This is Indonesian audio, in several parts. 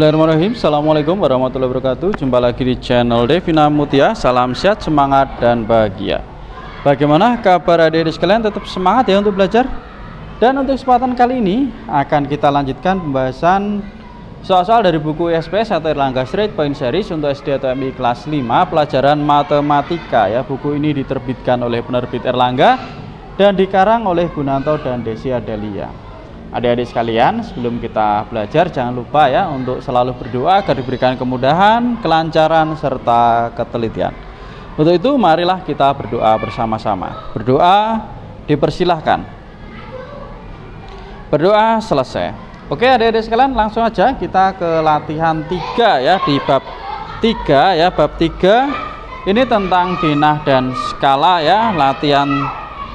Bismillahirrahmanirrahim. Assalamualaikum warahmatullahi wabarakatuh. Jumpa lagi di channel Devina Mutia. Salam sehat, semangat, dan bahagia. Bagaimana kabar adik-adik sekalian? Tetap semangat ya untuk belajar. Dan untuk kesempatan kali ini akan kita lanjutkan pembahasan soal-soal dari buku SPS atau Erlangga Straight Point Series untuk SD atau MI kelas 5 pelajaran matematika ya. Buku ini diterbitkan oleh penerbit Erlangga dan dikarang oleh Gunanto dan Desi Adelia. Adik-adik sekalian, sebelum kita belajar jangan lupa ya untuk selalu berdoa agar diberikan kemudahan, kelancaran, serta ketelitian. Untuk itu marilah kita berdoa bersama-sama. Berdoa dipersilahkan. Berdoa selesai. Oke adik-adik sekalian, langsung aja kita ke latihan 3 ya, di bab 3 ya. Bab 3 ini tentang denah dan skala ya. Latihan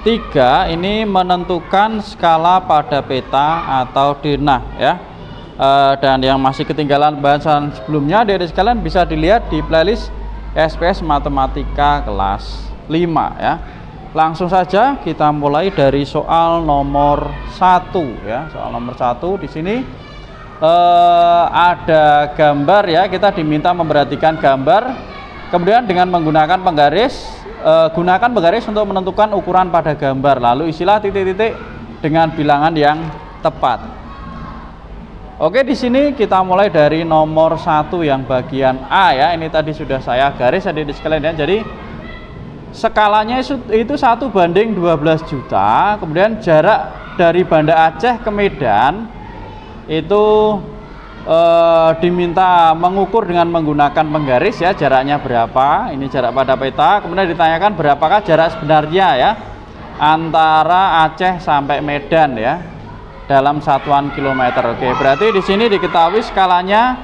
3 ini menentukan skala pada peta atau denah ya. Dan yang masih ketinggalan bahasan sebelumnya adik-adik sekalian bisa dilihat di playlist SPS Matematika kelas 5 ya. Langsung saja kita mulai dari soal nomor 1 ya. Soal nomor 1 di sini ada gambar ya. Kita diminta memperhatikan gambar, kemudian dengan menggunakan penggaris. Gunakan penggaris untuk menentukan ukuran pada gambar, lalu isilah titik-titik dengan bilangan yang tepat. Oke, di sini kita mulai dari nomor 1 yang bagian A ya. Ini tadi sudah saya garis adik-adik sekalian ya. Jadi skalanya itu 1:12 juta. Kemudian jarak dari Banda Aceh ke Medan itu diminta mengukur dengan menggunakan penggaris ya, jaraknya berapa, ini jarak pada peta. Kemudian ditanyakan berapakah jarak sebenarnya ya antara Aceh sampai Medan ya dalam satuan kilometer. Oke, berarti di sini diketahui skalanya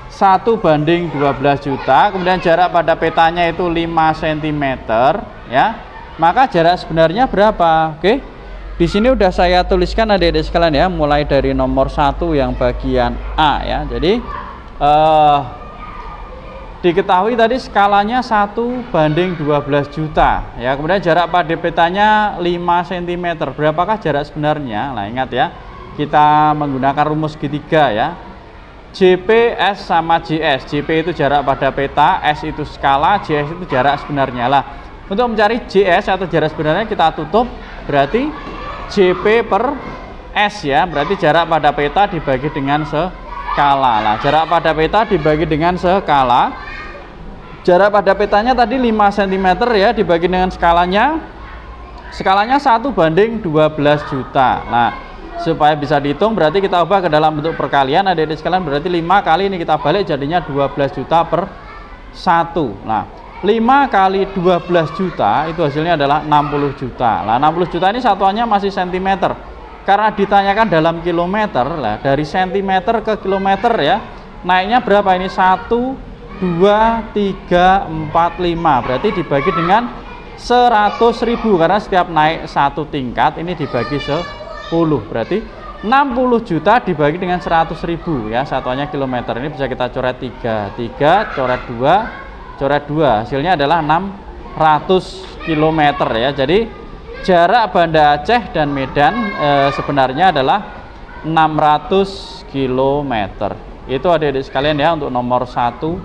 1:12 juta, kemudian jarak pada petanya itu 5 cm ya, maka jarak sebenarnya berapa? Oke, di sini udah saya tuliskan adik-adik sekalian ya, mulai dari nomor 1 yang bagian A ya. Jadi diketahui tadi skalanya 1:12 juta ya. Kemudian jarak pada petanya 5 cm. Berapakah jarak sebenarnya? Nah, ingat ya, kita menggunakan rumus segitiga ya. JP, S sama JS. JP itu jarak pada peta, S itu skala, JS itu jarak sebenarnya. Lah, untuk mencari JS atau jarak sebenarnya kita tutup, berarti JP per S ya, berarti jarak pada peta dibagi dengan skala. Nah, jarak pada peta dibagi dengan skala. Jarak pada petanya tadi 5 cm ya, dibagi dengan skalanya. Skalanya 1:12 juta. Nah, supaya bisa dihitung berarti kita ubah ke dalam bentuk perkalian adik-adik sekalian, berarti 5 kali ini kita balik jadinya 12 juta per 1. Nah, 5 kali 12 juta itu hasilnya adalah 60 juta. Nah, 60 juta ini satuannya masih cm. Karena ditanyakan dalam kilometer, lah dari cm ke kilometer ya. Naiknya berapa ini? 1, 2, 3, 4, 5. Berarti dibagi dengan 100.000 karena setiap naik 1 tingkat ini dibagi 10. Berarti 60 juta dibagi dengan 100.000 ya. Satuannya kilometer. Ini bisa kita coret 3, coret 2. Coret 2, hasilnya adalah 600 km ya. Jadi jarak Banda Aceh dan Medan sebenarnya adalah 600 km. Itu adik-adik sekalian ya untuk nomor 1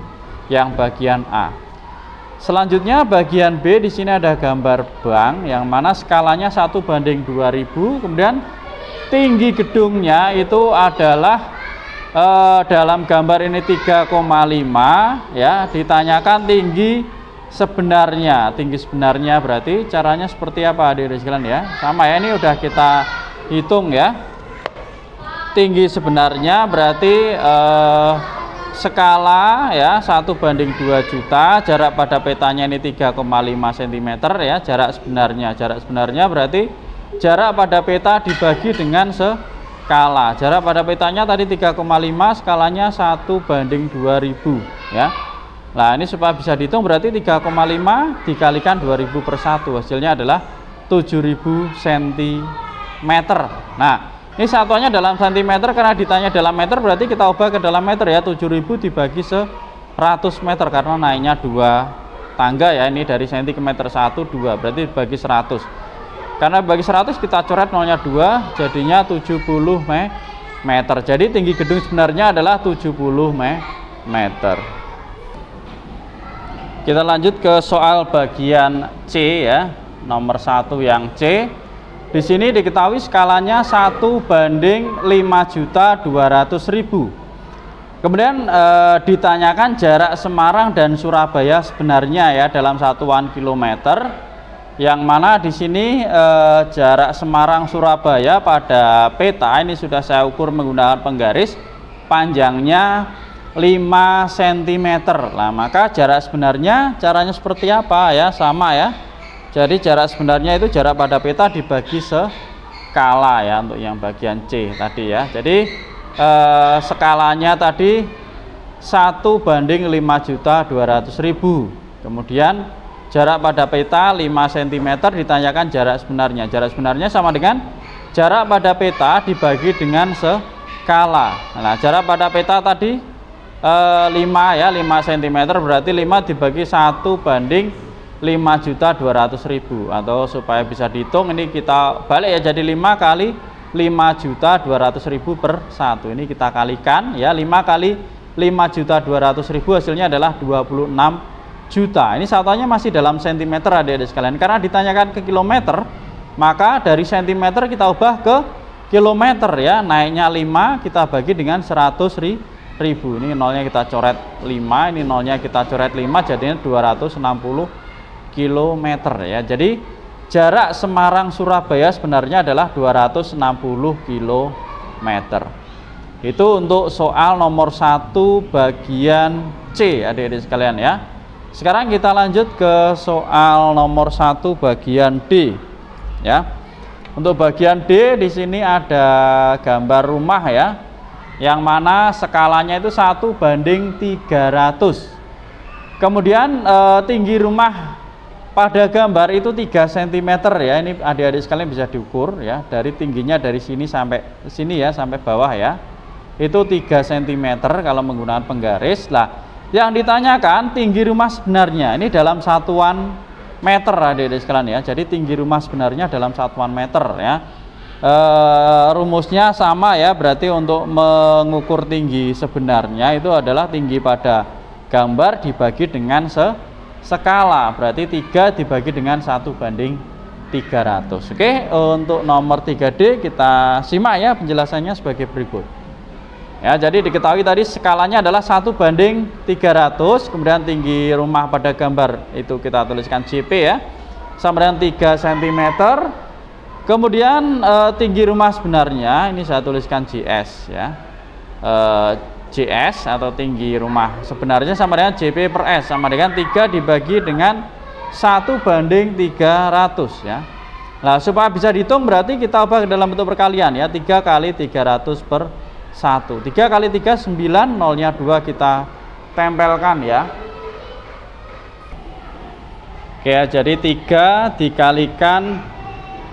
yang bagian A. Selanjutnya bagian B, di sini ada gambar bank yang mana skalanya 1:2000. Kemudian tinggi gedungnya itu adalah dalam gambar ini 3,5 ya. Ditanyakan tinggi sebenarnya. Tinggi sebenarnya berarti caranya seperti apa adik-adik sekalian ya? Sama ya, ini udah kita hitung ya. Tinggi sebenarnya berarti skala ya 1:2 juta, jarak pada petanya ini 3,5 cm ya. Jarak sebenarnya berarti jarak pada peta dibagi dengan skala. Jarak pada petanya tadi 3,5, skalanya 1:2000 ya. Nah, ini supaya bisa dihitung berarti 3,5 dikalikan 2000 per 1, hasilnya adalah 7000 cm. Nah, ini satuannya dalam cm karena ditanya dalam meter, berarti kita ubah ke dalam meter ya. 7000 dibagi 100 meter karena naiknya 2 tangga ya. Ini dari cm 1, 2 berarti dibagi 100. Karena bagi 100 kita coret nolnya 2, jadinya 70 meter. Jadi tinggi gedung sebenarnya adalah 70 meter. Kita lanjut ke soal bagian C ya, nomor 1 yang C. Di sini diketahui skalanya 1 banding 5.200.000. Kemudian ditanyakan jarak Semarang dan Surabaya sebenarnya ya dalam satuan kilometer. Yang mana di sini jarak Semarang Surabaya pada peta ini sudah saya ukur menggunakan penggaris, panjangnya 5 cm. Nah, maka jarak sebenarnya caranya seperti apa ya? Sama ya. Jadi jarak sebenarnya itu jarak pada peta dibagi skala ya untuk yang bagian C tadi ya. Jadi skalanya tadi 1 banding 5.200.000. Kemudian jarak pada peta 5 cm ditanyakan jarak sebenarnya. Jarak sebenarnya sama dengan jarak pada peta dibagi dengan skala. Nah, jarak pada peta tadi 5 ya, 5 cm berarti 5 dibagi 1 banding 5.200.000, atau supaya bisa dihitung ini kita balik ya, jadi 5 kali 5.200.000 per 1. Ini kita kalikan ya, 5 kali 5.200.000 hasilnya adalah 26 juta. Ini satuannya masih dalam cm adik-adik sekalian. Karena ditanyakan ke kilometer, maka dari cm kita ubah ke kilometer ya. Naiknya 5 kita bagi dengan 100.000. Ini nolnya kita coret 5, ini nolnya kita coret 5, jadinya 260 km ya. Jadi jarak Semarang Surabaya sebenarnya adalah 260 km. Itu untuk soal nomor 1 bagian C adik-adik sekalian ya. Sekarang kita lanjut ke soal nomor 1 bagian D ya. Untuk bagian D di sini ada gambar rumah ya, yang mana skalanya itu 1 banding 300. Kemudian tinggi rumah pada gambar itu 3 cm ya. Ini adik-adik sekalian bisa diukur ya, dari tingginya dari sini sampai sini ya, sampai bawah ya. Itu 3 cm kalau menggunakan penggaris. Lah, yang ditanyakan tinggi rumah sebenarnya ini dalam satuan meter adik-adik sekalian ya. Jadi tinggi rumah sebenarnya dalam satuan meter ya. Rumusnya sama ya, berarti untuk mengukur tinggi sebenarnya itu adalah tinggi pada gambar dibagi dengan skala, berarti 3 dibagi dengan 1 banding 300. Oke, untuk nomor 3D kita simak ya penjelasannya sebagai berikut ya. Jadi diketahui tadi skalanya adalah 1 banding 300, kemudian tinggi rumah pada gambar itu kita tuliskan JP ya, sama dengan 3 cm. Kemudian tinggi rumah sebenarnya ini saya tuliskan JS ya, JS atau tinggi rumah sebenarnya sama dengan JP per S, sama dengan 3 dibagi dengan 1 banding 300 ya. Nah, supaya bisa dihitung berarti kita ubah dalam bentuk perkalian ya, 3 kali 300 per 1. 3 kali 3 9, nolnya 2 kita tempelkan ya. Oke, jadi 3 dikalikan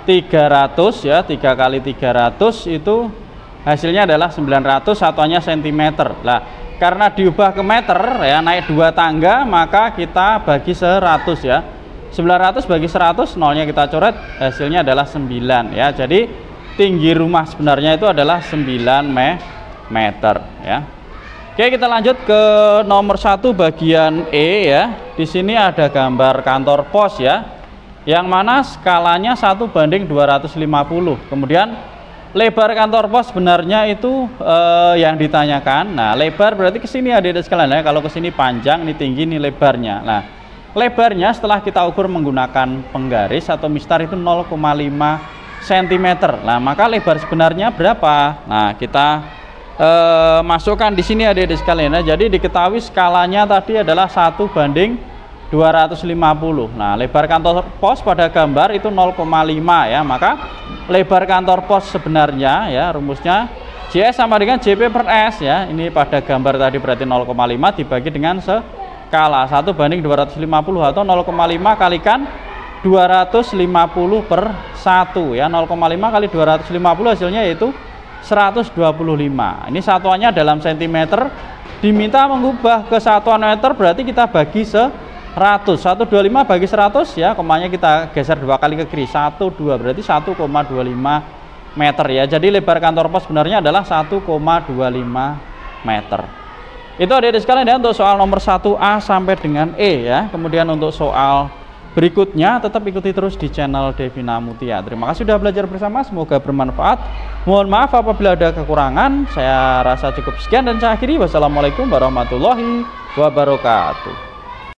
300 ya, 3 kali 300 itu hasilnya adalah 900, satuannya cm. Lah, karena diubah ke meter ya, naik 2 tangga, maka kita bagi 100 ya. 900 bagi 100, nolnya kita coret, hasilnya adalah 9 ya. Jadi tinggi rumah sebenarnya itu adalah 9 meter ya. Oke, kita lanjut ke nomor 1 bagian E ya. Di sini ada gambar kantor pos ya, yang mana skalanya 1 banding 250. Kemudian lebar kantor pos sebenarnya itu yang ditanyakan. Nah, lebar berarti ke sini adik-adik sekalian ya. Kalau ke sini panjang, ini tinggi, ini lebarnya. Nah, lebarnya setelah kita ukur menggunakan penggaris atau mistar itu 0,5 cm. Nah, maka lebar sebenarnya berapa? Nah, kita masukkan di sini adik-adik sekalian ya. Jadi diketahui skalanya tadi adalah 1 banding 250. Nah, lebar kantor pos pada gambar itu 0,5 ya, maka lebar kantor pos sebenarnya ya, rumusnya JS sama dengan JP per S ya. Ini pada gambar tadi berarti 0,5 dibagi dengan skala 1 banding 250, atau 0,5 kalikan 250 per 1 ya. 0,5 kali 250 hasilnya yaitu 125. Ini satuannya dalam cm. Diminta mengubah ke satuan meter, berarti kita bagi 100. 125 bagi 100 ya, komanya kita geser 2 kali ke kiri, 1, 2 berarti 1,25 meter ya. Jadi lebar kantor pos sebenarnya adalah 1,25 meter. Itu adik-adik sekalian ya untuk soal nomor 1A sampai dengan E ya. Kemudian untuk soal berikutnya tetap ikuti terus di channel Devina Mutia. Terima kasih sudah belajar bersama, semoga bermanfaat. Mohon maaf apabila ada kekurangan. Saya rasa cukup sekian dan saya akhiri. Wassalamualaikum warahmatullahi wabarakatuh.